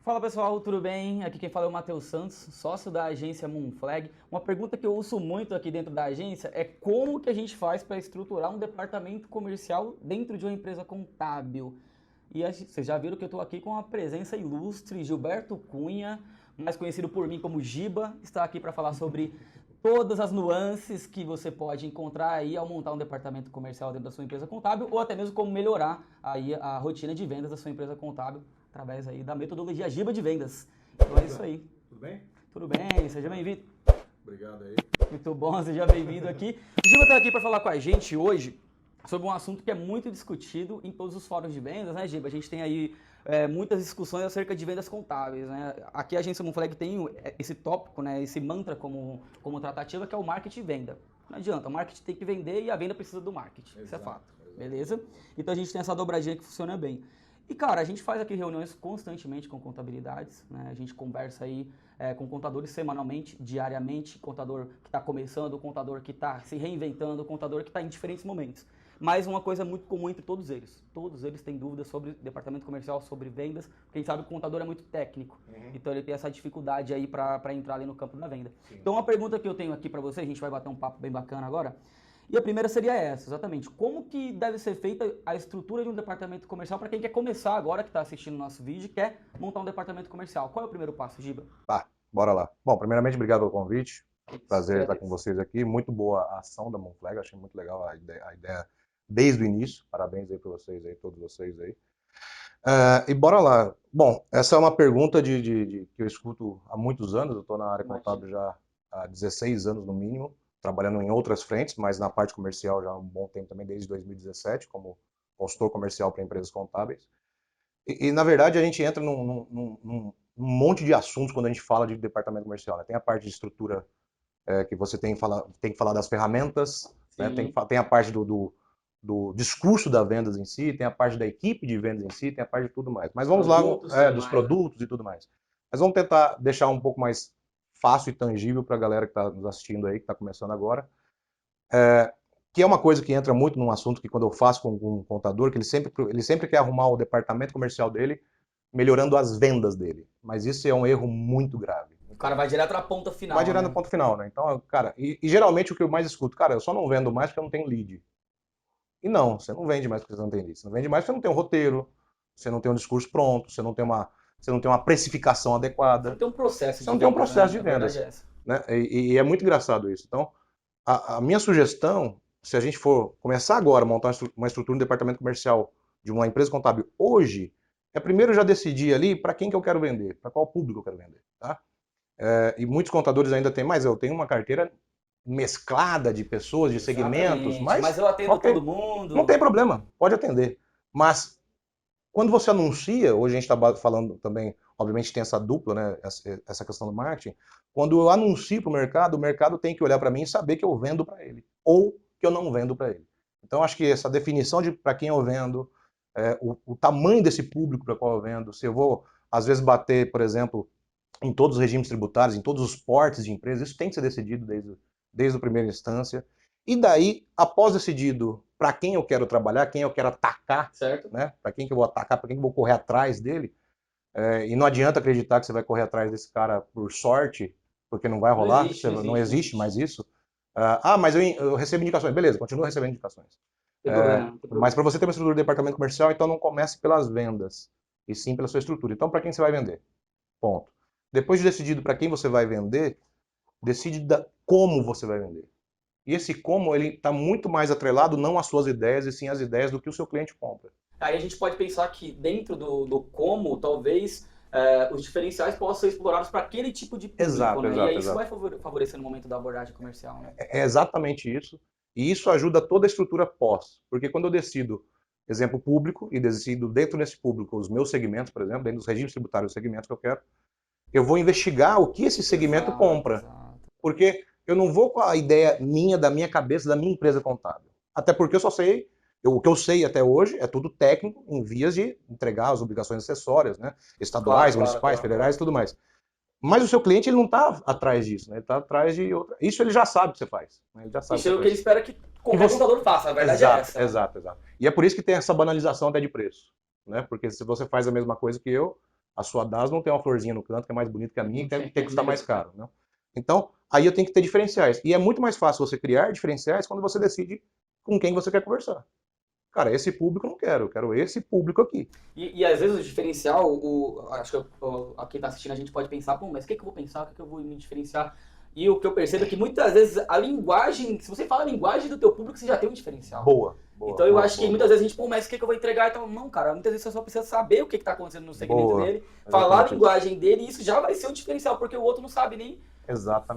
Fala pessoal, tudo bem? Aqui quem fala é o Matheus Santos, sócio da agência Moonflag. Uma pergunta que eu ouço muito aqui dentro da agência é como que a gente faz para estruturar um departamento comercial dentro de uma empresa contábil. E vocês já viram que eu estou aqui com a presença ilustre, Gilberto Cunha, mais conhecido por mim como Giba, está aqui para falar sobre todas as nuances que você pode encontrar aí ao montar um departamento comercial dentro da sua empresa contábil, ou até mesmo como melhorar aí a rotina de vendas da sua empresa contábil através aí da metodologia Giba de vendas. Então é isso aí. Tudo bem? Tudo bem, seja bem-vindo. Obrigado aí. Muito bom, seja bem-vindo aqui. O Giba está aqui para falar com a gente hoje sobre um assunto que é muito discutido em todos os fóruns de vendas, né, Giba? A gente tem aí muitas discussões acerca de vendas contábeis, né? Aqui a agência Moonflag tem esse tópico, né, esse mantra como tratativa, que é o marketing e venda. Não adianta, o marketing tem que vender e a venda precisa do marketing. Isso é fato, beleza? Então a gente tem essa dobradinha que funciona bem. E, cara, a gente faz aqui reuniões constantemente com contabilidades, né? A gente conversa aí com contadores semanalmente, diariamente, contador que está começando, contador que está se reinventando, contador que está em diferentes momentos. Mas uma coisa muito comum entre todos eles têm dúvidas sobre departamento comercial, sobre vendas, porque a gente sabe que o contador é muito técnico, então ele tem essa dificuldade aí para entrar ali no campo da venda. Sim. Então, uma pergunta que eu tenho aqui para você, a gente vai bater um papo bem bacana agora, e a primeira seria essa, exatamente. Como que deve ser feita a estrutura de um departamento comercial para quem quer começar agora, que está assistindo o nosso vídeo e quer montar um departamento comercial? Qual é o primeiro passo, Giba? Tá, bora lá. Bom, primeiramente, obrigado pelo convite. Prazer estar com vocês aqui. Muito boa a ação da Moonflag, achei muito legal a ideia desde o início. Parabéns aí para vocês aí, todos vocês aí. E bora lá. Bom, essa é uma pergunta que eu escuto há muitos anos. Eu estou na área contábil já há 16 anos no mínimo, trabalhando em outras frentes, mas na parte comercial já há um bom tempo também, desde 2017, como consultor comercial para empresas contábeis. E na verdade, a gente entra num monte de assuntos quando a gente fala de departamento comercial, né? Tem a parte de estrutura que você tem que falar das ferramentas, né? Tem a parte do discurso das vendas em si, tem a parte da equipe de vendas em si, tem a parte de tudo mais. Mas vamos lá, dos produtos e tudo mais. Mas vamos tentar deixar um pouco mais fácil e tangível para a galera que está nos assistindo aí, que está começando agora. Que é uma coisa que entra muito num assunto que quando eu faço com um contador, que ele sempre quer arrumar o departamento comercial dele, melhorando as vendas dele. Mas isso é um erro muito grave. O cara vai direto na ponta final. Vai direto na ponta final, né? Então, cara, e geralmente o que eu mais escuto, cara, eu só não vendo mais porque eu não tenho lead. E não, você não vende mais porque você não tem lead. Você não vende mais porque você não tem um roteiro, você não tem um discurso pronto, você não tem uma precificação adequada. Você não tem um processo de vendas. Você não tem um processo de vendas. Né? E é muito engraçado isso. Então, a minha sugestão, se a gente for começar agora a montar uma estrutura no departamento comercial de uma empresa contábil hoje, é primeiro já decidir ali para quem que eu quero vender, para qual público eu quero vender. Tá? E muitos contadores ainda têm mais, eu tenho uma carteira mesclada de pessoas, de segmentos, mas eu atendo todo mundo. Não tem problema, pode atender. Mas quando você anuncia, hoje a gente está falando também, obviamente tem essa dupla, né, essa questão do marketing, quando eu anuncio para o mercado tem que olhar para mim e saber que eu vendo para ele, ou que eu não vendo para ele. Então acho que essa definição de para quem eu vendo, o tamanho desse público para qual eu vendo, se eu vou às vezes bater, por exemplo, em todos os regimes tributários, em todos os portes de empresas, isso tem que ser decidido desde a primeira instância. E daí, após decidido para quem eu quero trabalhar, quem eu quero atacar, certo? Né? Para quem que eu vou atacar, para quem que eu vou correr atrás dele, e não adianta acreditar que você vai correr atrás desse cara por sorte, porque não vai rolar, não existe mais isso. Mas eu recebo indicações. Beleza, continua recebendo indicações. Mas para você ter uma estrutura de departamento comercial, então não comece pelas vendas, e sim pela sua estrutura. Então, para quem você vai vender? Ponto. Depois de decidido para quem você vai vender, decide como você vai vender. E esse como, ele está muito mais atrelado não às suas ideias, e sim às ideias do que o seu cliente compra. Aí a gente pode pensar que dentro do como, talvez os diferenciais possam ser explorados para aquele tipo de público, né? E aí isso vai favorecer no momento da abordagem comercial, né? É exatamente isso. E isso ajuda toda a estrutura pós. Porque quando eu decido, exemplo público, e decido dentro desse público os meus segmentos, por exemplo, dentro dos regimes tributários, os segmentos que eu quero, eu vou investigar o que esse segmento compra. Porque eu não vou com a ideia da minha cabeça, da minha empresa contábil. Até porque eu só sei, o que eu sei até hoje é tudo técnico, em vias de entregar as obrigações acessórias, né? Estaduais, municipais, federais e tudo mais. Mas o seu cliente, ele não está atrás disso, né? Ele está atrás de outra. Isso ele já sabe que você faz. Né? Ele já sabe isso é o que ele espera que qualquer contador faça, a verdade é essa. Exato. E é por isso que tem essa banalização até de preço. Né? Porque se você faz a mesma coisa que eu, A sua DAS não tem uma florzinha no canto que é mais bonita que a minha e Sim. tem que custar mais caro, né? Então, aí eu tenho que ter diferenciais. E é muito mais fácil você criar diferenciais quando você decide com quem você quer conversar. Cara, esse público eu não quero, eu quero esse público aqui. E às vezes o diferencial, acho que a quem tá assistindo a gente pode pensar, pô, mas o que, que eu vou pensar, o que, que eu vou me diferenciar? E o que eu percebo é que muitas vezes a linguagem, se você fala a linguagem do teu público, você já tem um diferencial. Boa. Então eu acho que muitas vezes a gente, pô, mas o que, que eu vou entregar? Então, não, cara, muitas vezes você só precisa saber o que está acontecendo no segmento dele, falar a linguagem dele, e isso já vai ser um diferencial, porque o outro não sabe nem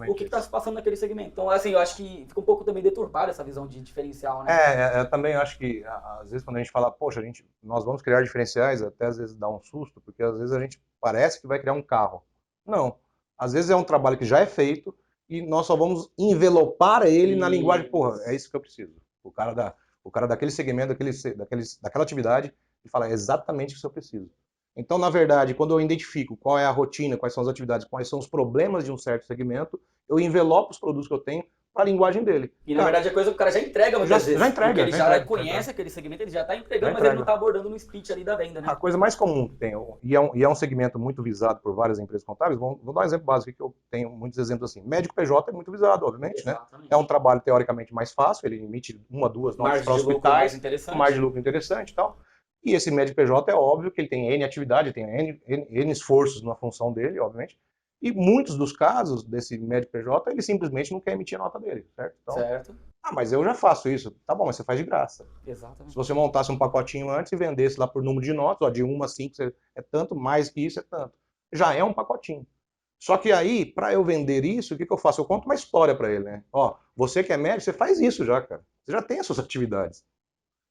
o que está se passando naquele segmento. Então, assim, eu acho que fica um pouco também deturpada essa visão de diferencial, né? Eu também acho que, às vezes, quando a gente fala, poxa, nós vamos criar diferenciais, até às vezes dá um susto, porque às vezes a gente parece que vai criar um carro. Não. Às vezes é um trabalho que já é feito e nós só vamos envelopar ele na linguagem, porra, é isso que eu preciso. O cara daquele segmento, daquela atividade, e fala, é exatamente isso que eu preciso. Então, na verdade, quando eu identifico qual é a rotina, quais são as atividades, quais são os problemas de um certo segmento, eu envelopo os produtos que eu tenho para a linguagem dele. E na verdade a coisa que o cara já entrega muitas vezes. Já entrega. Porque ele já conhece aquele segmento, ele já está entregando, mas ele não está abordando no speech ali da venda, né? A coisa mais comum que tem, e é um segmento muito visado por várias empresas contábeis, vou dar um exemplo básico que eu tenho muitos exemplos assim. Médico PJ é muito visado, obviamente, exatamente, né? É um trabalho teoricamente mais fácil, ele emite uma, duas notas para hospitais, margem de lucro interessante e tal. E esse médico PJ é óbvio que ele tem N atividade, tem N esforços na função dele, obviamente. E muitos dos casos desse médico PJ, ele simplesmente não quer emitir a nota dele, certo? Então, certo. Mas eu já faço isso. Tá bom, mas você faz de graça. Exatamente. Se você montasse um pacotinho antes e vendesse lá por número de notas, ó, de 1 a 5 é tanto, mais que isso é tanto. Já é um pacotinho. Só que aí, para eu vender isso, o que eu faço? Eu conto uma história para ele, né? Ó, você que é médico, você faz isso já, cara. Você já tem as suas atividades.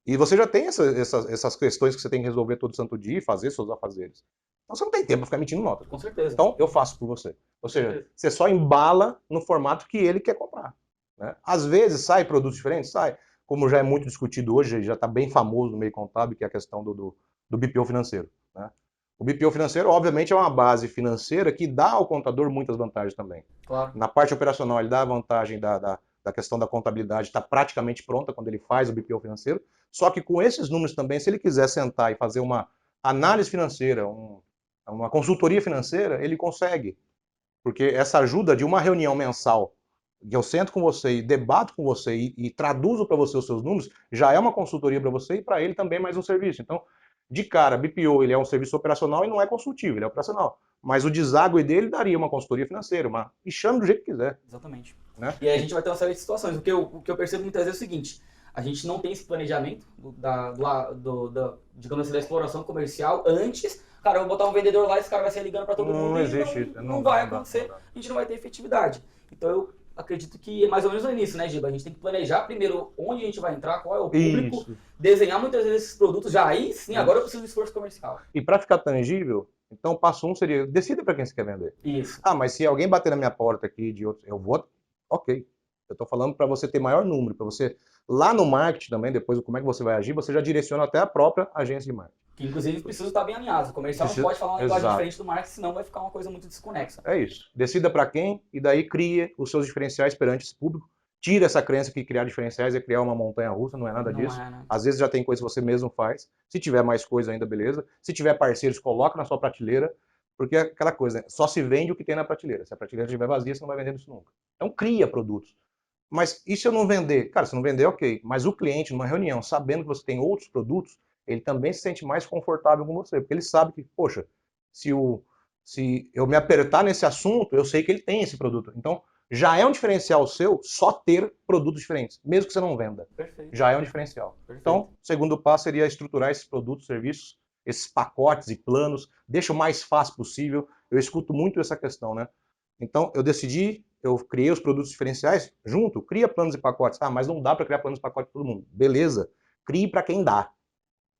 E você já tem essas questões que você tem que resolver todo santo dia e fazer seus afazeres. Então você não tem tempo para ficar emitindo nota. Com certeza. Então eu faço por você. Ou seja, você só embala no formato que ele quer comprar. Né? Às vezes sai produtos diferentes, sai. Como já é muito discutido hoje, já está bem famoso no meio contábil, que é a questão do BPO financeiro. Né? O BPO financeiro, obviamente, é uma base financeira que dá ao contador muitas vantagens também. Claro. Na parte operacional, ele dá a vantagem da questão da contabilidade, está praticamente pronta quando ele faz o BPO financeiro. Só que com esses números também, se ele quiser sentar e fazer uma análise financeira, uma consultoria financeira, ele consegue. Porque essa ajuda de uma reunião mensal, que eu sento com você e debato com você e traduzo para você os seus números, já é uma consultoria para você e para ele também mais um serviço. Então, de cara, BPO ele é um serviço operacional e não é consultivo, ele é operacional. Mas o deságue dele daria uma consultoria financeira, e chame do jeito que quiser. Exatamente. Né? E aí a gente vai ter uma série de situações. O que eu percebo muitas vezes é o seguinte: a gente não tem esse planejamento digamos assim, da exploração comercial antes. Cara, eu vou botar um vendedor lá e esse cara vai sair ligando para todo mundo. Não existe. Não vai acontecer, a gente não vai ter efetividade. Então eu acredito que é mais ou menos no início, né, Giba? A gente tem que planejar primeiro onde a gente vai entrar, qual é o público, isso. Desenhar muitas vezes esses produtos já aí sim, agora eu preciso de esforço comercial. E para ficar tangível, então passo 1 seria, decida para quem você quer vender. Isso. Mas se alguém bater na minha porta aqui de outros, eu vou, ok. Eu estou falando para você ter maior número, para você, lá no marketing também, depois como é que você vai agir, você já direciona até a própria agência de marketing. Que inclusive precisa estar bem alinhado. O comercial não pode falar uma linguagem diferente do marketing, senão vai ficar uma coisa muito desconexa. É isso. Decida para quem e daí crie os seus diferenciais perante esse público. Tira essa crença que criar diferenciais é criar uma montanha-russa, não é nada disso. Né? Às vezes já tem coisa que você mesmo faz. Se tiver mais coisa ainda, beleza. Se tiver parceiros, coloca na sua prateleira, porque é aquela coisa, só se vende o que tem na prateleira. Se a prateleira estiver vazia, você não vai vendendo isso nunca. Então cria produtos. Mas e se eu não vender? Cara, se não vender, ok. Mas o cliente, numa reunião, sabendo que você tem outros produtos, ele também se sente mais confortável com você, porque ele sabe que, poxa, se eu me apertar nesse assunto, eu sei que ele tem esse produto. Então, já é um diferencial seu só ter produtos diferentes, mesmo que você não venda. Perfeito. Já é um diferencial. Perfeito. Então, o segundo passo seria estruturar esses produtos, serviços, esses pacotes e planos, deixa o mais fácil possível. Eu escuto muito essa questão, né? Então, eu criei os produtos diferenciais, cria planos e pacotes. Mas não dá para criar planos e pacotes para todo mundo. Beleza, crie para quem dá.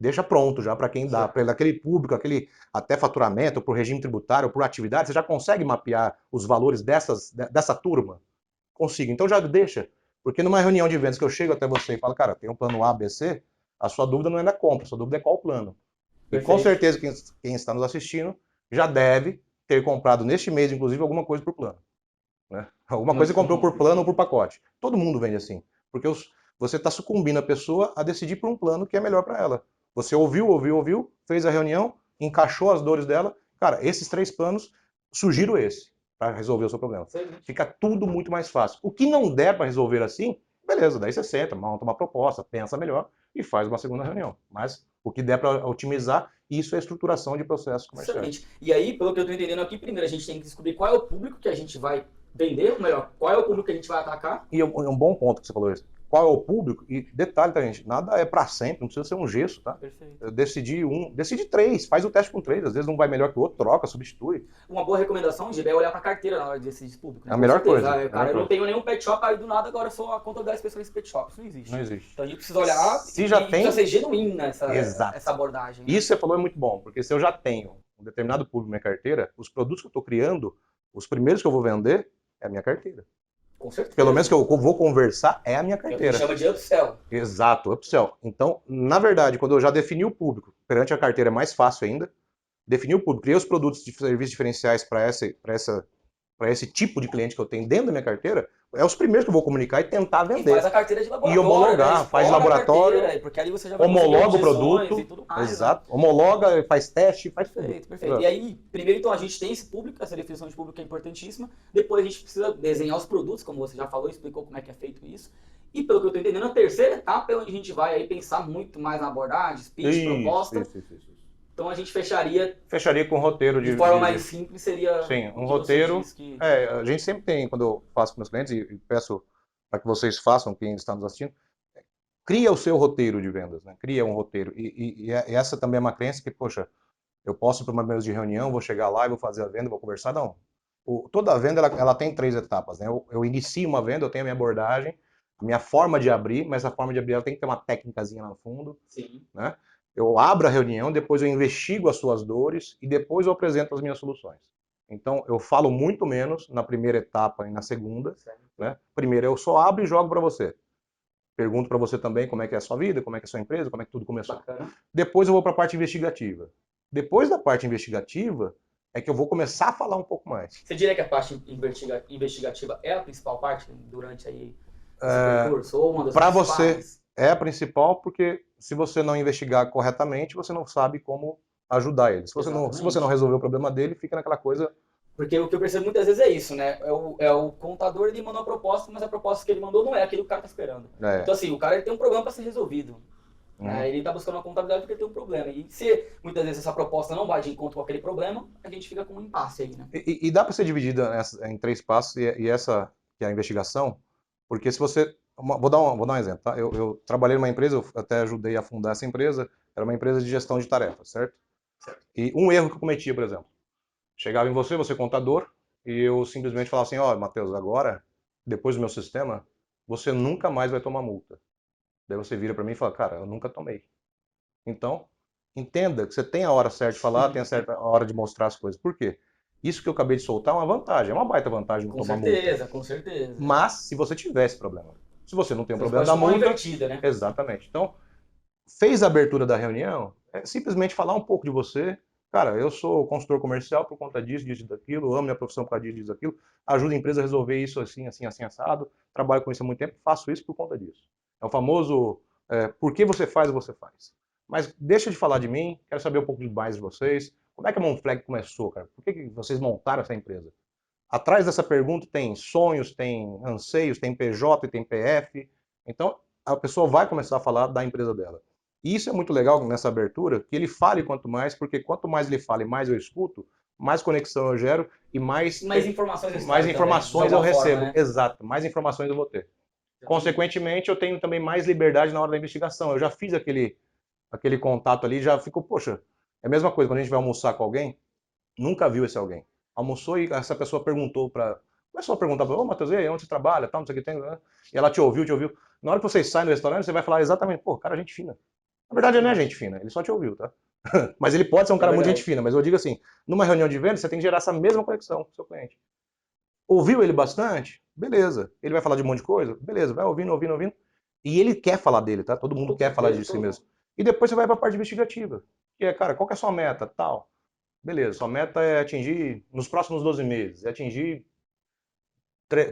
Deixa pronto já para quem dá, para aquele público, aquele até faturamento, para o regime tributário, por atividade, você já consegue mapear os valores dessa turma? Consigo. Então já deixa, porque numa reunião de vendas que eu chego até você e falo, cara, tem um plano A, B, C, a sua dúvida não é da compra, a sua dúvida é qual plano. Perfeito. E com certeza quem está nos assistindo já deve ter comprado neste mês, inclusive, alguma coisa por plano. Né? Alguma coisa comprou por plano ou por pacote. Todo mundo vende assim, porque você está sucumbindo a pessoa a decidir por um plano que é melhor para ela. Você ouviu, fez a reunião, encaixou as dores dela Cara, esses 3 planos, sugiro esse, para resolver o seu problema. Excelente. Fica tudo muito mais fácil. O que não der para resolver assim, beleza, daí você senta, monta uma proposta, pensa melhor e faz uma segunda reunião. Mas o que der para otimizar, isso é estruturação de processos comerciais. Excelente. E aí, pelo que eu estou entendendo aqui, primeiro a gente tem que descobrir qual é o público que a gente vai vender, ou melhor, qual é o público que a gente vai atacar. E é um bom ponto que você falou isso. Qual é o público? E detalhe, tá, gente? Nada é para sempre, não precisa ser um gesso, tá? Perfeito. Eu decide 3, faz o teste com 3. Às vezes um vai melhor que o outro, troca, substitui. Uma boa recomendação, Giba, é olhar para a carteira na hora de decidir público. Né? É a melhor Com certeza. coisa. Cara, eu não tenho nenhum pet shop, aí do nada agora eu sou a contabilidade especialista em pet shop. Isso não existe. Não existe. Então a gente precisa olhar Se já tem, precisa ser genuína Exato. essa abordagem. Né? Isso que você falou é muito bom, porque se eu já tenho um determinado público na minha carteira, os produtos que eu estou criando, os primeiros que eu vou vender é a minha carteira. Com certeza. Pelo menos que eu vou conversar é a minha É o que carteira. chama de upsell. Exato, upsell. Então, na verdade, quando eu já defini o público, perante a carteira é mais fácil ainda, defini o público, criei os produtos de serviços diferenciais para esse tipo de cliente que eu tenho dentro da minha carteira, é os primeiros que eu vou comunicar e tentar E vender. faz a carteira de laboratório. E homologar, né? faz Explora a laboratório, carteira, porque ali você já vai homologa conseguir o objeções produto, e tudo mais, exato, homologa, faz teste, faz tudo. Perfeito, perfeito. E aí, primeiro então a gente tem esse público, essa definição de público é importantíssima. Depois a gente precisa desenhar os produtos, como você já falou, explicou como é que é feito isso. E pelo que eu estou entendendo, a terceira etapa é onde a gente vai aí pensar muito mais na abordagem, speech, proposta. Isso. Então a gente fecharia com um roteiro de forma mais simples, seria sim, um o que roteiro. você disse que... A gente sempre tem, quando eu faço com meus clientes, e peço para que vocês façam, quem está nos assistindo, cria o seu roteiro de vendas, né? Cria um roteiro. E essa também é uma crença que, poxa, eu posso ir para uma mesa de reunião, vou chegar lá e vou fazer a venda, vou conversar. Não. Toda venda ela tem 3 etapas, né? Eu inicio uma venda, eu tenho a minha abordagem, a minha forma de abrir, mas a forma de abrir ela tem que ter uma técnicazinha lá no fundo. Sim. Né? Eu abro a reunião, depois eu investigo as suas dores e depois eu apresento as minhas soluções. Então, eu falo muito menos na primeira etapa e na segunda. Né? Primeiro, eu só abro e jogo para você. Pergunto para você também como é que é a sua vida, como é que é a sua empresa, como é que tudo começou. Bacana. Depois eu vou para a parte investigativa. Depois da parte investigativa, é que eu vou começar a falar um pouco mais. Você diria que a parte investigativa é a principal parte durante aí esse percurso? Ou uma das Para principais? você é a principal, porque se você não investigar corretamente, você não sabe como ajudar ele. Se você não resolver o problema dele, fica naquela coisa... Porque o que eu percebo muitas vezes é isso, né? É o contador, ele mandou a proposta, mas a proposta que ele mandou não é aquilo que o cara tá esperando. Então assim, o cara ele tem um problema para ser resolvido. Ele tá buscando uma contabilidade porque ele tem um problema. E se muitas vezes essa proposta não vai de encontro com aquele problema, a gente fica com um impasse aí, né? E dá para ser dividida em 3 passos, e essa que é a investigação, porque se você... Vou dar um exemplo, tá? Eu trabalhei numa empresa, eu até ajudei a fundar essa empresa, era uma empresa de gestão de tarefas, certo? E um erro que eu cometia, por exemplo, chegava em você é contador, e eu simplesmente falava assim, ó, Matheus, agora, depois do meu sistema, você nunca mais vai tomar multa. Daí você vira para mim e fala, cara, eu nunca tomei. Então, entenda que você tem a hora certa de falar, tem a certa hora de mostrar as coisas. Por quê? Isso que eu acabei de soltar é uma vantagem, é uma baita vantagem não tomar multa. Com certeza. Mas, se você tiver esse problema, se você não tem um problema da multa... invertida, né? Exatamente. Então, fez a abertura da reunião, é simplesmente falar um pouco de você. Cara, eu sou consultor comercial por conta disso, disso, daquilo, amo minha profissão por causa disso, disso, daquilo, ajudo a empresa a resolver isso assim, assim, assim, assado, trabalho com isso há muito tempo, faço isso por conta disso. É o famoso, por que você faz o que você faz. Mas deixa de falar de mim, quero saber um pouco mais de vocês. Como é que a Monflag começou, cara? Por que vocês montaram essa empresa? Atrás dessa pergunta tem sonhos, tem anseios, tem PJ, tem PF. Então, a pessoa vai começar a falar da empresa dela. E isso é muito legal nessa abertura, que ele fale quanto mais, porque quanto mais ele fala e mais eu escuto, mais conexão eu gero e mais informações eu recebo. Né? Exato, mais informações eu vou ter. Consequentemente, eu tenho também mais liberdade na hora da investigação. Eu já fiz aquele contato ali, já fico, poxa, é a mesma coisa, quando a gente vai almoçar com alguém, nunca viu esse alguém. Almoçou e essa pessoa começou a perguntar para ô Matheus, e aí, onde você trabalha, tal, não sei o que tem, e ela te ouviu. Na hora que vocês saem do restaurante, você vai falar exatamente, pô, cara, gente fina. Na verdade, ele não é gente fina, ele só te ouviu, tá? Mas ele pode ser um cara muito gente fina, mas eu digo assim, numa reunião de venda, você tem que gerar essa mesma conexão com o seu cliente. Ouviu ele bastante? Beleza. Ele vai falar de um monte de coisa? Beleza, vai ouvindo. E ele quer falar dele, tá? Todo mundo quer falar de si mesmo. E depois você vai para a parte investigativa, que é, cara, qual que é a sua meta, tal? Beleza, sua meta é atingir, nos próximos 12 meses, é atingir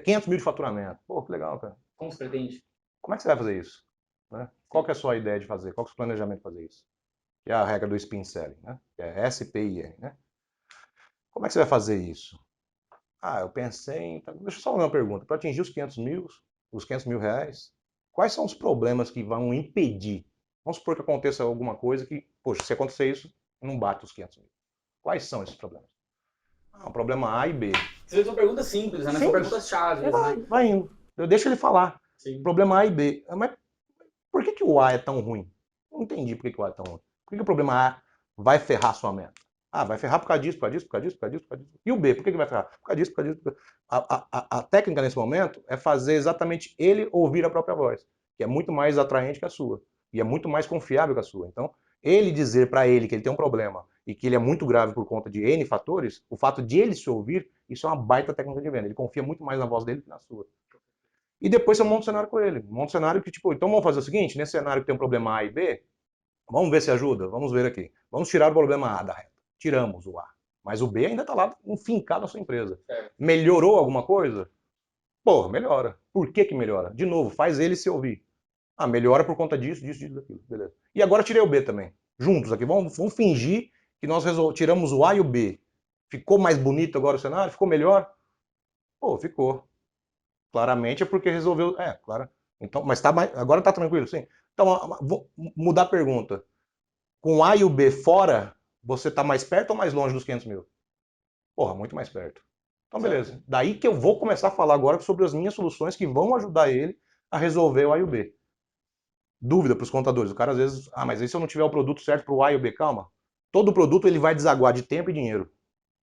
500 mil de faturamento. Pô, que legal, cara. Como você pretende? Como é que você vai fazer isso? Né? Qual que é a sua ideia de fazer? Qual que é o seu planejamento de fazer isso? Que é a regra do spin selling, né? Que é SPIN, né? Como é que você vai fazer isso? Ah, eu pensei em... Deixa eu só fazer uma pergunta. Para atingir os 500 mil reais, quais são os problemas que vão impedir? Vamos supor que aconteça alguma coisa que, poxa, se acontecer isso, não bate os 500 mil. Quais são esses problemas? Ah, o problema A e B. Você fez uma pergunta simples, né? Mas são perguntas chaves, né? Vai indo. Eu deixo ele falar. Sim. Problema A e B. Mas por que o A é tão ruim? Não entendi por que o A é tão ruim. Por que o problema A vai ferrar sua meta? Ah, vai ferrar por causa disso, por causa disso, por causa disso, por causa disso, por causa disso. E o B, por que vai ferrar? Por causa disso, por causa disso. A técnica nesse momento é fazer exatamente ele ouvir a própria voz, que é muito mais atraente que a sua. E é muito mais confiável que a sua. Então, ele dizer para ele que ele tem um problema e que ele é muito grave por conta de N fatores, o fato de ele se ouvir, isso é uma baita técnica de venda. Ele confia muito mais na voz dele que na sua. E depois você monta um cenário com ele. Monta um cenário que, tipo, então vamos fazer o seguinte, nesse cenário que tem um problema A e B, vamos ver se ajuda, vamos ver aqui. Vamos tirar o problema A da reta. Tiramos o A. Mas o B ainda está lá enfincado na sua empresa. Melhorou alguma coisa? Porra, melhora. Por que melhora? De novo, faz ele se ouvir. Ah, melhora por conta disso, disso, disso, daquilo. Beleza. E agora tirei o B também. Juntos aqui. Vamos fingir que nós tiramos o A e o B. Ficou mais bonito agora o cenário? Ficou melhor? Pô, ficou. Claramente é porque resolveu. É, claro. Então, mas agora tá tranquilo, sim. Então, vou mudar a pergunta. Com A e o B fora, você tá mais perto ou mais longe dos 500 mil? Porra, muito mais perto. Então, beleza. Daí que eu vou começar a falar agora sobre as minhas soluções que vão ajudar ele a resolver o A e o B. Dúvida para os contadores. O cara às vezes, mas e se eu não tiver o produto certo para o A e o B? Calma. Todo produto ele vai desaguar de tempo e dinheiro.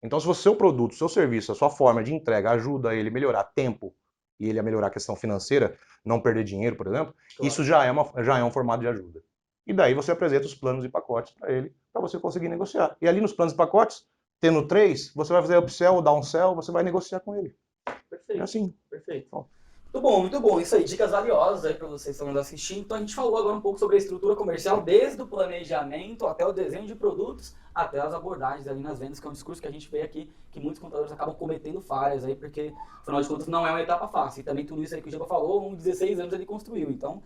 Então, se o seu produto, o seu serviço, a sua forma de entrega ajuda ele a melhorar tempo e ele a melhorar a questão financeira, não perder dinheiro, por exemplo, claro, isso já é um formato de ajuda. E daí você apresenta os planos e pacotes para ele, para você conseguir negociar. E ali nos planos e pacotes, tendo 3, você vai fazer upsell, downsell, você vai negociar com ele. Perfeito. É assim. Perfeito. Bom. Muito bom. Isso aí, dicas valiosas aí para vocês que estão nos assistindo. Então a gente falou agora um pouco sobre a estrutura comercial, desde o planejamento até o desenho de produtos, até as abordagens ali nas vendas, que é um discurso que a gente vê aqui, que muitos contadores acabam cometendo falhas aí, porque, afinal de contas, não é uma etapa fácil. E também tudo isso aí que o Giba falou, com 16 anos ele construiu. Então,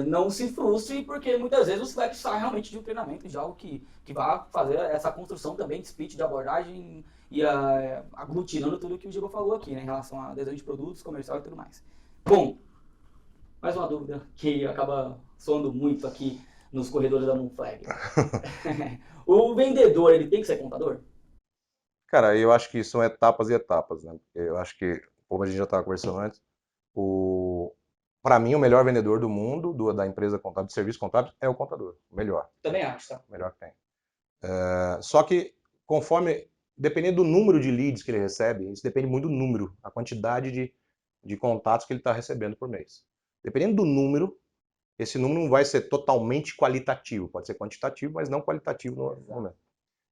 não se frustre, porque muitas vezes você vai precisar realmente de um treinamento, de algo que vai fazer essa construção também de speech, de abordagem, e aglutinando tudo que o Giba falou aqui, né, em relação a desenho de produtos, comercial e tudo mais. Bom, mais uma dúvida que acaba soando muito aqui nos corredores da Moonflag. O vendedor, ele tem que ser contador? Cara, eu acho que são etapas e etapas, né? Eu acho que, como a gente já estava conversando antes, para mim o melhor vendedor do mundo, da empresa contábil, de serviço contábil, é o contador. O melhor. Também acho, tá? O melhor que tem. Só que, dependendo do número de leads que ele recebe, isso depende muito do número, a quantidade de contatos que ele está recebendo por mês. Dependendo do número, esse número não vai ser totalmente qualitativo, pode ser quantitativo, mas não qualitativo no momento.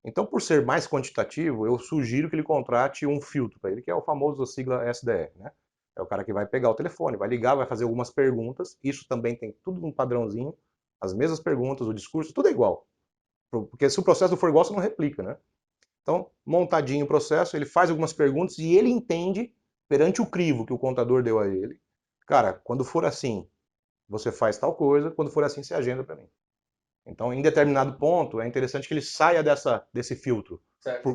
Então, por ser mais quantitativo, eu sugiro que ele contrate um filtro para ele, que é o famoso sigla SDR, né? É o cara que vai pegar o telefone, vai ligar, vai fazer algumas perguntas, isso também tem tudo num padrãozinho, as mesmas perguntas, o discurso, tudo é igual. Porque se o processo não for igual, você não replica, né? Então, montadinho o processo, ele faz algumas perguntas e ele entende, perante o crivo que o contador deu a ele, cara, quando for assim, você faz tal coisa, quando for assim, você agenda para mim. Então, em determinado ponto, é interessante que ele saia desse filtro,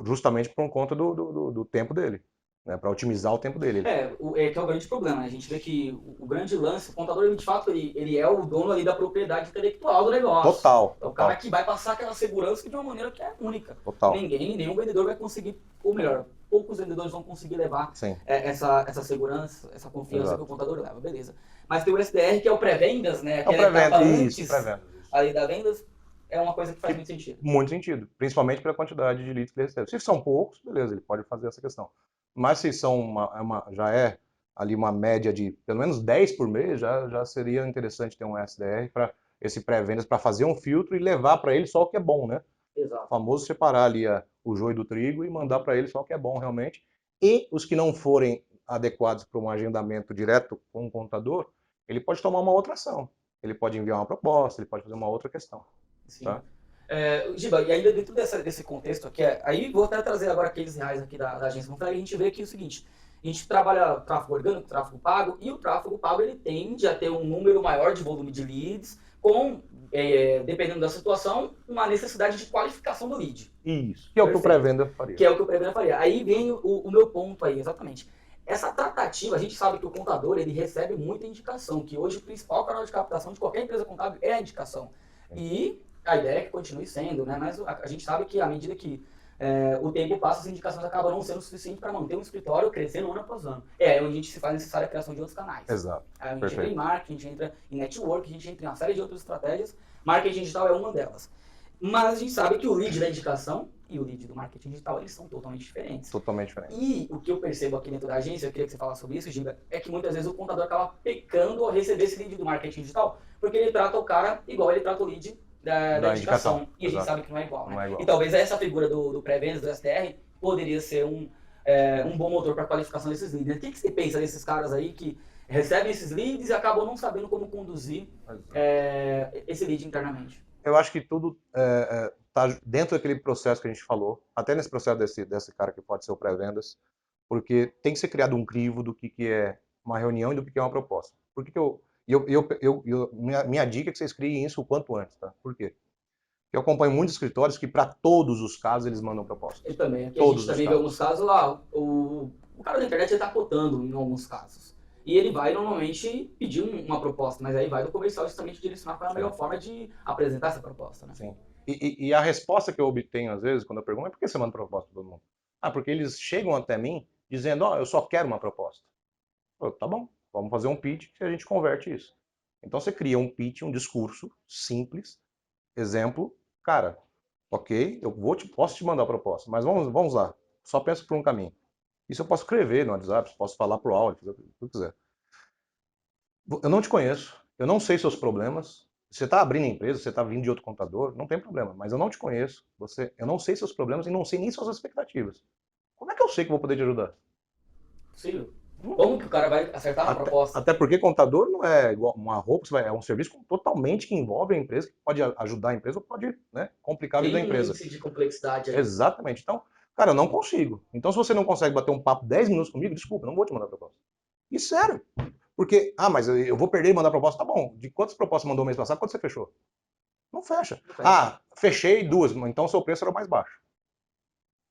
justamente por conta do tempo dele, né, para otimizar o tempo dele. Que é o grande problema, né? A gente vê que o grande lance, o contador, ele, de fato, ele é o dono ali da propriedade intelectual do negócio. Total. É o cara que vai passar aquela segurança de uma maneira que é única. Total. Nenhum vendedor vai conseguir, ou melhor, poucos vendedores vão conseguir levar essa segurança, essa confiança que o contador leva, beleza. Mas tem o SDR, que é o pré-vendas, né? É o pré-vendas, pré-vendas. Ali da vendas, é uma coisa que faz muito sentido. Muito sentido, principalmente pela quantidade de leads que ele recebe. Se são poucos, beleza, ele pode fazer essa questão. Mas se são já é ali uma média de pelo menos 10 por mês, já seria interessante ter um SDR para esse pré-vendas, para fazer um filtro e levar para ele só o que é bom, né? Exato. O famoso separar ali o joio do trigo e mandar para ele só o que é bom realmente. E os que não forem adequados para um agendamento direto com o contador, ele pode tomar uma outra ação. Ele pode enviar uma proposta, ele pode fazer uma outra questão. Sim. Tá? Giba, e ainda dentro desse contexto aqui, aí vou até trazer agora aqueles reais aqui da agência Moonflag, a gente vê aqui o seguinte, a gente trabalha tráfego orgânico, tráfego pago, e o tráfego pago ele tende a ter um número maior de volume de leads, com, dependendo da situação, uma necessidade de qualificação do lead. Isso, que é o que o pré-venda faria. Que é o que o pré-venda faria. Aí vem o meu ponto aí, exatamente. Essa tratativa, a gente sabe que o contador, ele recebe muita indicação, que hoje o principal canal de captação de qualquer empresa contábil é a indicação. E a ideia é que continue sendo, né? Mas a gente sabe que à medida que o tempo passa, as indicações acabam não sendo suficientes para manter um escritório crescendo ano após ano. É onde a gente se faz necessária a criação de outros canais. Exato. Aí a gente entra em marketing, a gente entra em network, a gente entra em uma série de outras estratégias. Marketing digital é uma delas. Mas a gente sabe que o lead da indicação e o lead do marketing digital, eles são totalmente diferentes. Totalmente diferente. E o que eu percebo aqui dentro da agência, eu queria que você falasse sobre isso, Giba, é que muitas vezes o contador acaba pecando ao receber esse lead do marketing digital, porque ele trata o cara igual ele trata o lead da indicação. E a gente sabe que não é igual, né? Não é igual. E talvez essa figura do pré-vendas, do SDR, poderia ser um bom motor para a qualificação desses leads. O que você pensa desses caras aí que recebem esses leads e acabam não sabendo como conduzir esse lead internamente? Eu acho que tudo está dentro daquele processo que a gente falou, até nesse processo desse cara que pode ser o pré-vendas, porque tem que ser criado um crivo do que é uma reunião e do que é uma proposta. Por que minha dica é que vocês criem isso o quanto antes, tá? Por quê? Eu acompanho muitos escritórios que para todos os casos eles mandam proposta. Eu também. Aqui Todos a gente também vê alguns casos lá, o cara da internet está cotando em alguns casos. E ele vai normalmente pedir uma proposta, mas aí vai do comercial justamente direcionar para a melhor forma de apresentar essa proposta, né? Sim. E a resposta que eu obtenho às vezes quando eu pergunto é por que você manda proposta para todo mundo? Ah, porque eles chegam até mim dizendo, eu só quero uma proposta. Eu, tá bom, vamos fazer um pitch que a gente converte isso. Então você cria um pitch, um discurso simples, exemplo, cara, ok, eu posso te mandar a proposta, mas vamos lá, só pensa por um caminho. Isso eu posso escrever no WhatsApp, posso falar por áudio, o que eu quiser. Eu não te conheço, eu não sei seus problemas. Você está abrindo empresa, você está vindo de outro contador, não tem problema, mas eu não te conheço, eu não sei seus problemas e não sei nem suas expectativas. Como é que eu sei que vou poder te ajudar? Possível. Como que o cara vai acertar na proposta? Até porque contador não é igual uma roupa, é um serviço totalmente que envolve a empresa, que pode ajudar a empresa ou pode, né, complicar a vida da empresa. Tem um índice de complexidade aí. Exatamente. Então, cara, eu não consigo. Então, se você não consegue bater um papo 10 minutos comigo, desculpa, eu não vou te mandar proposta. E sério. Porque, mas eu vou perder e mandar proposta. Tá bom. De quantas propostas mandou mês passado, quanto você fechou? Não fecha. Fechei 2, então o seu preço era o mais baixo.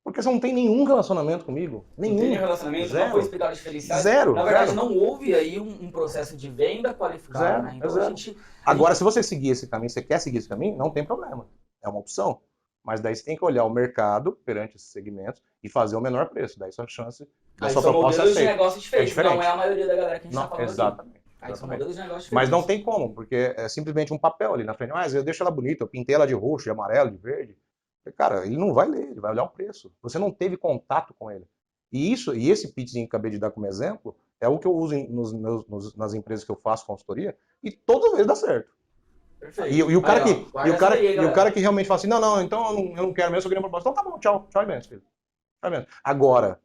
Porque você não tem nenhum relacionamento comigo. Nenhum. Não tem nenhum relacionamento, Zero. Não foi explicado diferenciais. Zero. Na verdade, zero. não houve aí um processo de venda qualificado, Zero, né? Então, zero. Agora, se você seguir esse caminho, você quer seguir esse caminho, não tem problema. É uma opção. Mas daí você tem que olhar o mercado perante esses segmentos e fazer o menor preço. Daí sua chance da sua proposta modelos de negócio diferentes, diferente. não é a maioria da galera que a gente está falando exatamente. aqui. Aí são modelos de negócio diferentes. Mas não tem como, porque é simplesmente um papel ali na frente. Mas eu deixo ela bonita, eu pintei ela de roxo, de amarelo, de verde. Cara, ele não vai ler, ele vai olhar o preço. Você não teve contato com ele. E esse pitchzinho que eu acabei de dar como exemplo, é o que eu uso nas empresas que eu faço consultoria, e toda vez dá certo. Perfeito. E o cara que realmente fala assim, não, então eu não quero mesmo, eu queria uma proposta. Então tá bom, tchau e benção, filho. Tchau e benção. Agora,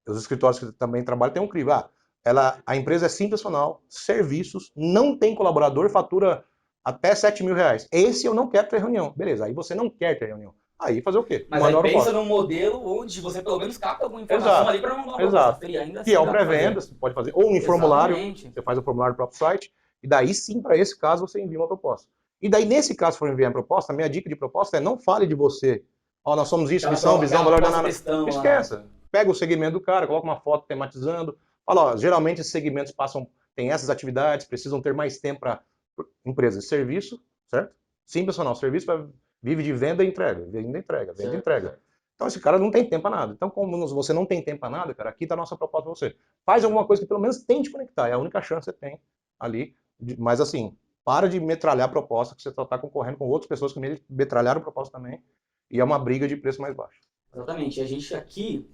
os escritórios que também trabalham têm um crivo. A empresa é simples funcional, serviços, não tem colaborador, fatura até 7 mil reais. Esse eu não quero ter reunião. Beleza, aí você não quer ter reunião. Aí fazer o quê? Mas aí pensa num modelo onde você pelo menos capta alguma informação ali para mandar uma proposta. Exato. Que é o pré-venda, você pode fazer. Ou um formulário, você faz o formulário do próprio site, e daí sim, para esse caso, você envia uma proposta. E daí, nesse caso, for enviar a proposta, a minha dica de proposta é não fale de você. Nós somos isso, missão, visão, valor, nada. Esqueça. Pega o segmento do cara, coloca uma foto tematizando. Fala, geralmente esses segmentos têm essas atividades, precisam ter mais tempo para empresas de serviço, certo? Simples ou não, serviço vive de venda e entrega, venda e entrega, venda e entrega. Então esse cara não tem tempo para nada. Então como você não tem tempo para nada, cara, aqui está a nossa proposta para você. Faz alguma coisa que pelo menos tente conectar, é a única chance que você tem ali. Mas assim, para de metralhar a proposta, que você está concorrendo com outras pessoas que metralharam a proposta também, e é uma briga de preço mais baixo. Exatamente. A gente aqui,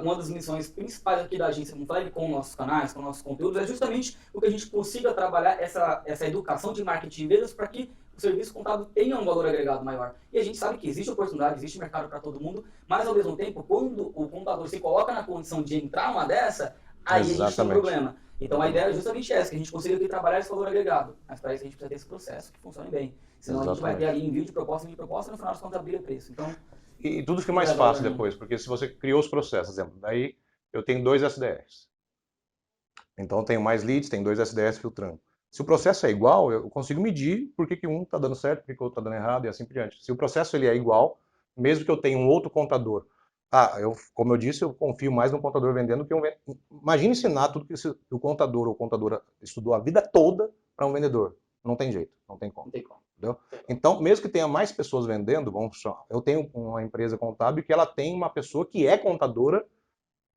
uma das missões principais aqui da agência Moonfly, com nossos canais, com nossos conteúdos, é justamente o que a gente consiga trabalhar essa educação de marketing de vendas para que o serviço contábil tenha um valor agregado maior. E a gente sabe que existe oportunidade, existe mercado para todo mundo, mas ao mesmo tempo, quando o contador se coloca na condição de entrar numa dessa, aí a gente tem um problema. Então a ideia é justamente essa, que a gente consiga aqui trabalhar esse valor agregado. Mas para isso a gente precisa ter esse processo que funcione bem. Senão a gente vai ter ali envio de proposta, e no final das contas abrir preço. Então, e tudo fica mais fácil depois, porque se você criou os processos, exemplo, daí eu tenho 2 SDRs. Então eu tenho mais leads, tem 2 SDRs filtrando. Se o processo é igual, eu consigo medir por que um está dando certo, por que o outro está dando errado e assim por diante. Se o processo ele é igual, mesmo que eu tenha um outro contador, como eu disse, eu confio mais no contador vendendo do que um vendedor. Imagine ensinar tudo que o contador ou contadora estudou a vida toda para um vendedor. Não tem jeito, não tem como. Não tem como. Entendeu? Então, mesmo que tenha mais pessoas vendendo, eu tenho uma empresa contábil que ela tem uma pessoa que é contadora,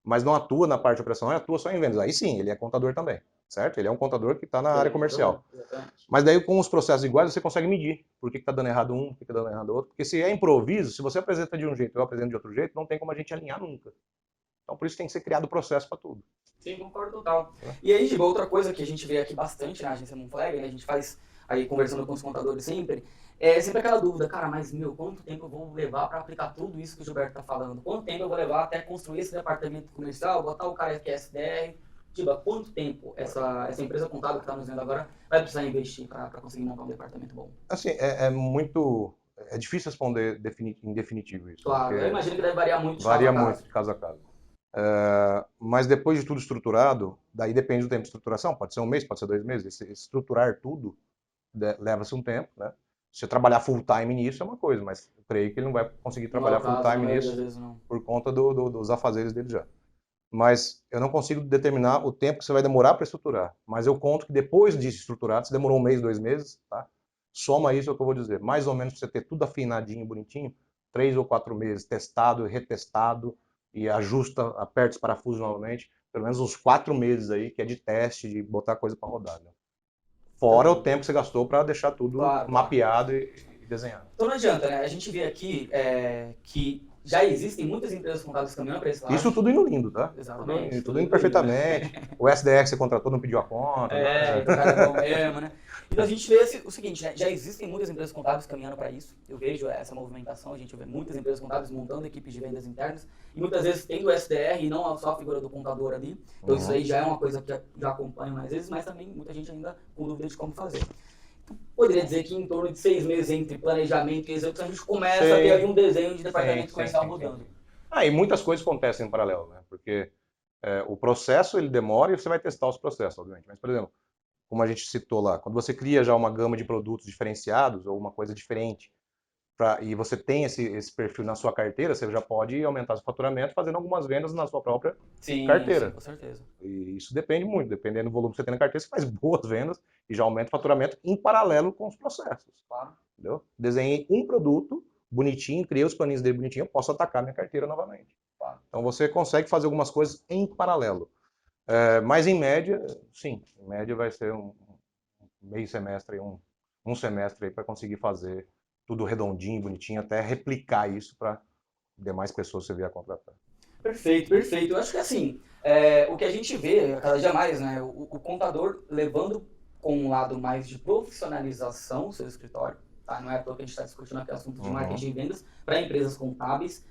mas não atua na parte de operacional, atua só em vendas. Aí sim, ele é contador também, certo? Ele é um contador que está na área comercial. Exatamente. Mas daí com os processos iguais você consegue medir por que está dando errado um, por que está dando errado outro. Porque se é improviso, se você apresenta de um jeito e eu apresento de outro jeito, não tem como a gente alinhar nunca. Então por isso tem que ser criado processo para tudo. Sim, concordo total. E aí, Giba, outra coisa que a gente vê aqui bastante na agência Moonflag, né, a gente faz aí conversando com os contadores sempre, é sempre aquela dúvida, cara, mas quanto tempo eu vou levar para aplicar tudo isso que o Gilberto está falando? Quanto tempo eu vou levar até construir esse departamento comercial, botar o cara que é SDR? Giba, quanto tempo essa empresa contábil que está nos vendo agora vai precisar investir para conseguir montar um departamento bom? Assim, é difícil responder em definitivo isso. Claro, eu imagino que deve variar muito de varia caso a caso. muito de caso a caso. Mas depois de tudo estruturado, daí depende do tempo de estruturação, pode ser um mês, pode ser 2 meses. Estruturar tudo leva-se um tempo, né? Se você trabalhar full time nisso é uma coisa, mas eu creio que ele não vai conseguir trabalhar full time nisso por conta dos afazeres dele já. Mas eu não consigo determinar o tempo que você vai demorar para estruturar. Mas eu conto que depois de estruturado, se demorou um mês, 2 meses, tá? Soma isso é o que eu vou dizer. Mais ou menos para você ter tudo afinadinho, bonitinho, 3 ou 4 meses testado e retestado, e ajusta, aperta os parafusos novamente, pelo menos uns 4 meses aí, que é de teste, de botar coisa para rodar. Né? Fora o tempo que você gastou para deixar tudo mapeado e desenhado. Então não adianta, né? A gente vê aqui que já existem muitas empresas contábeis caminhando para esse lado. Isso tudo indo lindo, tá? Exatamente. Tudo indo perfeitamente. O SDR que você contratou não pediu a conta. Então o cara é bom mesmo, né? Então a gente vê o seguinte, né? Já existem muitas empresas contábeis caminhando para isso. Eu vejo essa movimentação, a gente vê muitas empresas contábeis montando equipes de vendas internas e muitas vezes tendo o SDR e não só a figura do contador ali. Então isso aí já é uma coisa que já acompanho mais vezes, mas também muita gente ainda com dúvida de como fazer. Então, poderia dizer que em torno de 6 meses entre planejamento e execução a gente começa a ter aí um desenho de departamento comercial rodando. E muitas coisas acontecem em paralelo, né? Porque o processo ele demora e você vai testar os processos, obviamente. Mas, por exemplo, como a gente citou lá, quando você cria já uma gama de produtos diferenciados ou uma coisa diferente, e você tem esse perfil na sua carteira, você já pode aumentar seu faturamento fazendo algumas vendas na sua própria carteira. Sim, com certeza. E isso depende muito, dependendo do volume que você tem na carteira, você faz boas vendas e já aumenta o faturamento em paralelo com os processos. Claro. Entendeu? Desenhei um produto bonitinho, criei os planinhos dele bonitinho, eu posso atacar minha carteira novamente. Claro. Então você consegue fazer algumas coisas em paralelo. Mas em média, sim, em média vai ser um meio semestre, um semestre aí para conseguir fazer tudo redondinho, bonitinho, até replicar isso para demais pessoas você vier a contratar. Perfeito, perfeito. Eu acho que assim, o que a gente vê cada dia mais, né, o contador levando com um lado mais de profissionalização o seu escritório, tá? Não é à toa que a gente está discutindo aqui o assunto de marketing e vendas para empresas contábeis.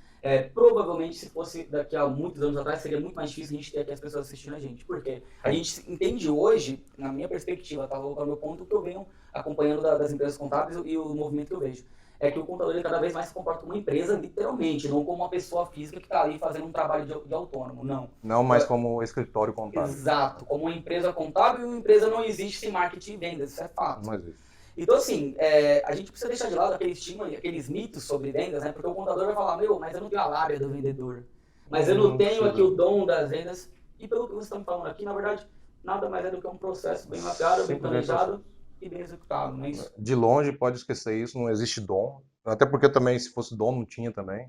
Provavelmente, se fosse daqui a muitos anos atrás, seria muito mais difícil a gente ter aqui as pessoas assistindo a gente. Porque a gente entende hoje, na minha perspectiva, tá colocando meu ponto, que eu venho acompanhando das empresas contábeis e o movimento que eu vejo. É que o contador ele cada vez mais se comporta como uma empresa, literalmente, não como uma pessoa física que está ali fazendo um trabalho de autônomo, não. Não mais como escritório contábil. Exato, como uma empresa contábil, e uma empresa não existe sem marketing e vendas, isso é fato. Não existe. Então, assim, a gente precisa deixar de lado aquele estigma e aqueles mitos sobre vendas, né? Porque o contador vai falar, mas eu não tenho a lábia do vendedor. Mas eu não tenho aqui o dom das vendas. E pelo que você está me falando aqui, na verdade, nada mais é do que um processo bem mapeado, bem planejado e bem executado, não é isso? De longe, pode esquecer isso, não existe dom. Até porque também, se fosse dom, não tinha também.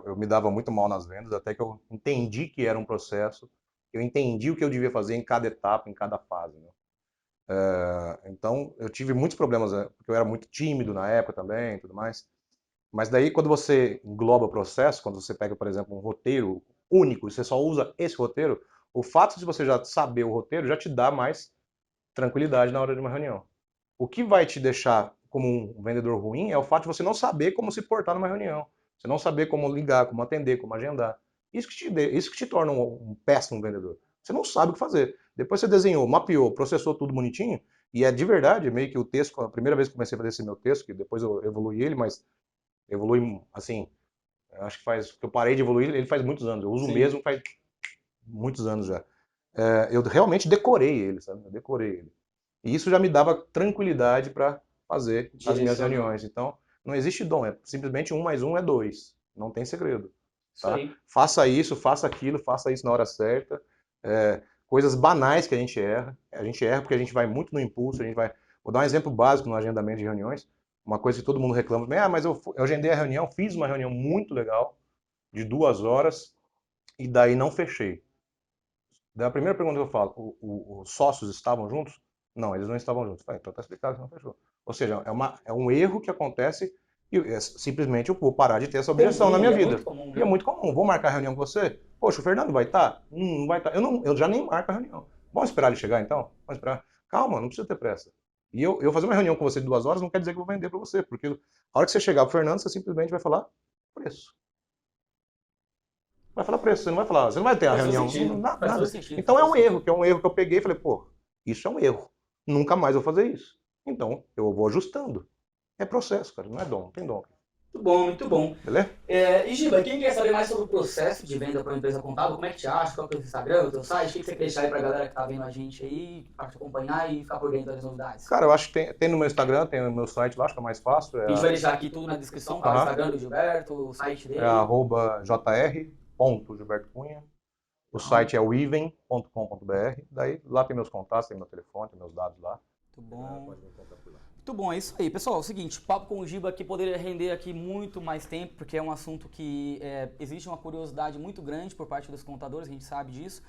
Eu me dava muito mal nas vendas, até que eu entendi que era um processo, eu entendi o que eu devia fazer em cada etapa, em cada fase, né? Então, eu tive muitos problemas, porque eu era muito tímido na época também, tudo mais. Mas daí, quando você engloba o processo, quando você pega, por exemplo, um roteiro único, e você só usa esse roteiro, o fato de você já saber o roteiro já te dá mais tranquilidade na hora de uma reunião. O que vai te deixar como um vendedor ruim é o fato de você não saber como se portar numa reunião. Você não saber como ligar, como atender, como agendar. Isso que te torna um péssimo vendedor. Você não sabe o que fazer. Depois você desenhou, mapeou, processou tudo bonitinho, e é de verdade, meio que o texto, a primeira vez que comecei a fazer esse meu texto, que depois eu evoluí ele, mas evolui assim, acho que eu parei de evoluir ele faz muitos anos. Eu uso o mesmo faz muitos anos já. Eu realmente decorei ele, sabe? Eu decorei ele. E isso já me dava tranquilidade para fazer as minhas Direcionar. reuniões. Então, não existe dom, é simplesmente 1 mais 1 é 2. Não tem segredo. Isso Tá? aí. Faça isso, faça aquilo, faça isso na hora certa. Coisas banais que a gente erra. A gente erra porque a gente vai muito no impulso, a gente vai. Vou dar um exemplo básico no agendamento de reuniões. Uma coisa que todo mundo reclama, mas eu agendei a reunião, fiz uma reunião muito legal, de 2 horas, e daí não fechei. Daí a primeira pergunta que eu falo, os sócios estavam juntos? Não, eles não estavam juntos. Então tá explicado que não fechou. Ou seja, é um erro que acontece e simplesmente eu vou parar de ter essa objeção na minha É vida. muito comum, E é viu? muito comum. Vou marcar reunião com você? Poxa, o Fernando vai estar? Não vai estar. Eu já nem marco a reunião. Vamos esperar ele chegar então? Vamos esperar. Calma, não precisa ter pressa. E eu fazer uma reunião com você de 2 horas não quer dizer que eu vou vender para você, porque a hora que você chegar pro Fernando, você simplesmente vai falar preço. Vai falar preço, você não vai falar, você não vai ter a Faz todo reunião, sentido. nada, Faz todo nada. sentido. Então Faz é todo um erro, sentido. que é um erro que eu peguei e falei, pô, isso é um erro. Nunca mais vou fazer isso. Então eu vou ajustando. É processo, cara, não é dom, não tem dom. Muito bom, muito bom. Beleza? E Giba, quem quer saber mais sobre o processo de venda para uma empresa contábil, como é que te acha? Qual que é o teu Instagram, o teu site? O que você quer deixar aí para a galera que está vendo a gente aí, para te acompanhar e ficar por dentro das novidades? Cara, eu acho que tem no meu Instagram, tem no meu site lá, acho que é mais fácil. A gente vai deixar aqui tudo na descrição, tá? O Instagram do Gilberto, o site dele. @jr.gilbertocunha. O site é o even.com.br. Daí lá tem meus contatos, tem meu telefone, tem meus dados lá. Muito bom. Pode me encontrar por lá. Muito bom, é isso aí. Pessoal, é o seguinte, papo com o Giba aqui poderia render aqui muito mais tempo, porque é um assunto que existe uma curiosidade muito grande por parte dos contadores, a gente sabe disso.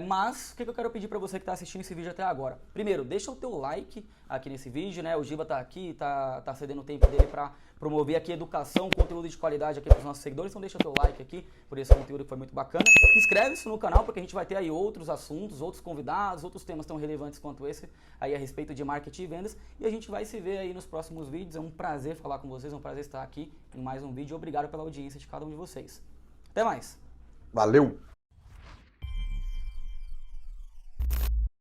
Mas o que eu quero pedir para você que está assistindo esse vídeo até agora? Primeiro, deixa o teu like aqui nesse vídeo, né? O Giba está aqui, tá cedendo o tempo dele para promover aqui educação, conteúdo de qualidade aqui para os nossos seguidores. Então deixa o teu like aqui por esse conteúdo que foi muito bacana. Inscreve-se no canal porque a gente vai ter aí outros assuntos, outros convidados, outros temas tão relevantes quanto esse aí a respeito de marketing e vendas. E a gente vai se ver aí nos próximos vídeos. É um prazer falar com vocês, é um prazer estar aqui em mais um vídeo. Obrigado pela audiência de cada um de vocês. Até mais! Valeu!